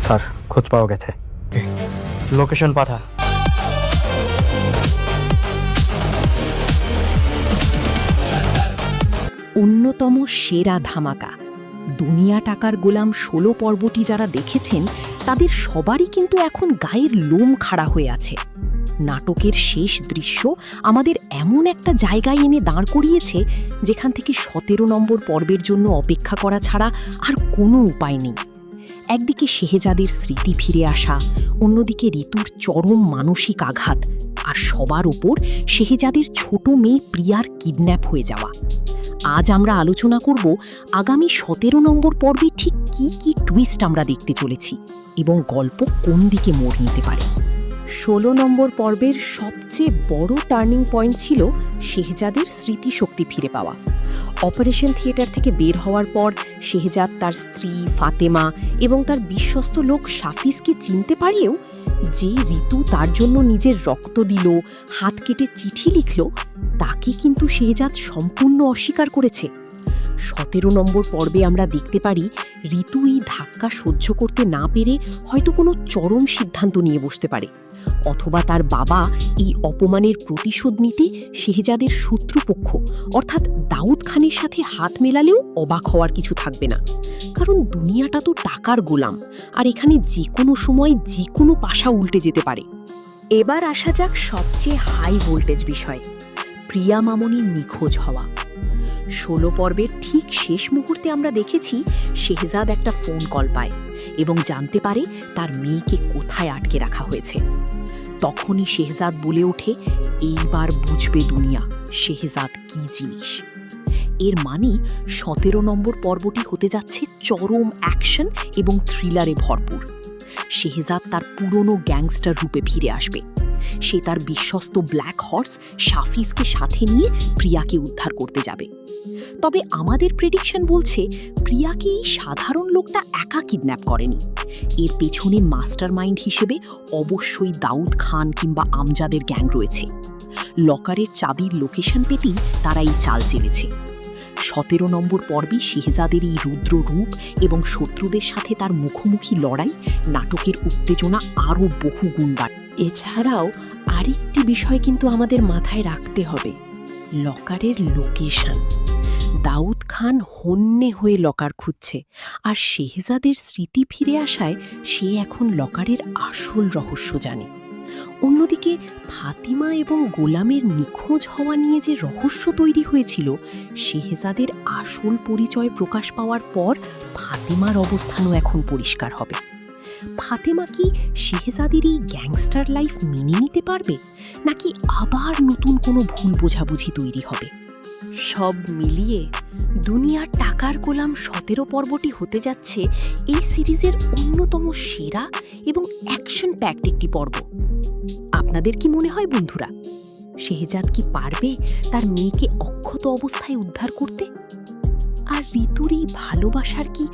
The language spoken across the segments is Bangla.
স্যার খোঁজ পাওয়া গেছে। লোকেশন পাঠা। অন্যতম সেরা ধামাকা দুনিয়া টাকার গোলাম ১৬ পর্বটি যারা দেখেছেন তাদের সবারই কিন্তু এখন গায়ের লোম খাড়া হয়ে আছে। নাটকের শেষ দৃশ্য আমাদের এমন একটা জায়গায় এনে দাঁড় করিয়েছে যেখান থেকে ১৭ নম্বর পর্বের জন্য অপেক্ষা করা ছাড়া আর কোনো উপায় নেই। একদিকে শেহজাদের স্মৃতি ফিরে আসা, অন্যদিকে ঋতুর চরম মানসিক আঘাত, আর সবার ওপর শেহজাদের ছোট মেয়ে প্রিয়ার কিডন্যাপ হয়ে যাওয়া। আজ আমরা আলোচনা করব আগামী ১৭ নম্বর পর্বে ঠিক কি কি টুইস্ট আমরা দেখতে চলেছি এবং গল্প কোন দিকে মোড় নিতে পারে। ১৬ নম্বর পর্বের সবচেয়ে বড় টার্নিং পয়েন্ট ছিল শেহজাদের স্মৃতিশক্তি ফিরে পাওয়া। অপারেশন থিয়েটার থেকে বের হওয়ার পর শেহজাদ তার স্ত্রী ফাতেমা এবং তার বিশ্বস্ত লোক শাফিজকে চিনতে পারলেও যে ঋতু তার জন্য নিজের রক্ত দিল, হাত কেটে চিঠি লিখল, তাকে কিন্তু শেহজাদ সম্পূর্ণ অস্বীকার করেছে। ১৭ নম্বর পর্বে আমরা দেখতে পারি ঋতু এই ধাক্কা সহ্য করতে না পেরে হয়তো কোনো চরম সিদ্ধান্ত নিয়ে বসতে পারে, অথবা তার বাবা এই অপমানের প্রতিশোধ নিতে শেহজাদের শত্রুপক্ষ অর্থাৎ দাউদ খানের সাথে হাত মেলালেও অবাক হওয়ার কিছু থাকবে না। কারণ দুনিয়াটা তো টাকার গোলাম, আর এখানে যে কোনো সময় যে কোনো পাশা উল্টে যেতে পারে। এবার আসা যাক সবচেয়ে হাই ভোল্টেজ বিষয়, প্রিয়া মামনির নিখোঁজ হওয়া। ১৬ পর্বের ঠিক শেষ মুহূর্তে আমরা দেখেছি শেহজাদ একটা ফোন কল পায় এবং জানতে পারে তার মেয়েকে কোথায় আটকে রাখা হয়েছে। তখনই শেহজাদ বলে ওঠে, এইবার বুঝবে দুনিয়া শেহজাদ কি জিনিস। এর মানে ১৭ নম্বর পর্বটি হতে যাচ্ছে চরম অ্যাকশন এবং থ্রিলারে ভরপুর। শেহজাদ তার পুরনো গ্যাংস্টার রূপে ফিরে আসবে। সে তার বিশ্বস্ত ব্ল্যাক হর্স শাফিজকে সাথে নিয়ে প্রিয়াকে উদ্ধার করতে যাবে। তবে আমাদের প্রেডিকশন বলছে প্রিয়াকে এই সাধারণ লোকটা একা কিডন্যাপ করেনি। এর পেছনে মাস্টার মাইন্ড হিসেবে অবশ্যই দাউদ খান কিংবা আমজাদের গ্যাং রয়েছে। লকারের চাবির লোকেশন পেতেই তারা এই চাল চেলেছে। ১৭ নম্বর পর্বে শেহজাদের এই রুদ্র রূপ এবং শত্রুদের সাথে তার মুখোমুখি লড়াই নাটকের উত্তেজনা আরও বহু গুণ বাড়ে। এছাড়াও আরেকটি বিষয় কিন্তু আমাদের মাথায় রাখতে হবে, লকারের লোকেশন। দাউদ খান হন্যে হয়ে লকার খুঁজছে, আর শেহজাদের স্মৃতি ফিরে আসায় সে এখন লকারের আসল রহস্য জানে। অন্যদিকে ফাতিমা এবং গোলামের নিখোঁজ হওয়া নিয়ে যে রহস্য তৈরি হয়েছিল, শেহজাদের আসল পরিচয় প্রকাশ পাওয়ার পর ফাতিমার অবস্থানও এখন পরিষ্কার হবে। ফাতেমা কি শেহজাদের এই গ্যাংস্টার লাইফ মেনে নিতে পারবে, নাকি আবার নতুন কোনো ভুল বোঝাবুঝি তৈরি হবে? সব মিলিয়ে দুনিয়ার টাকার গোলাম ১৭ পর্বটি হতে যাচ্ছে এই সিরিজের অন্যতম সেরা এবং অ্যাকশন প্যাকড একটি পর্ব। আপনাদের কি মনে হয় বন্ধুরা, শেহজাদ কি পারবে তার মেয়েকে অক্ষত অবস্থায় উদ্ধার করতে? আর ঋতুর এই ভালোবাসার কি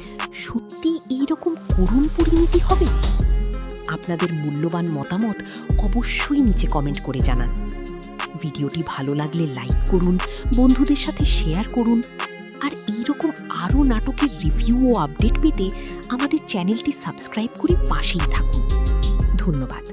সত্যি এইরকম করুণ পরিণতি হবে? আপনাদের মূল্যবান মতামত অবশ্যই নিচে কমেন্ট করে জানান। ভিডিওটি ভালো লাগলে লাইক করুন, বন্ধুদের সাথে শেয়ার করুন, আর এইরকম আরও নাটকের রিভিউ ও আপডেট পেতে আমাদের চ্যানেলটি সাবস্ক্রাইব করে পাশেই থাকুন। ধন্যবাদ।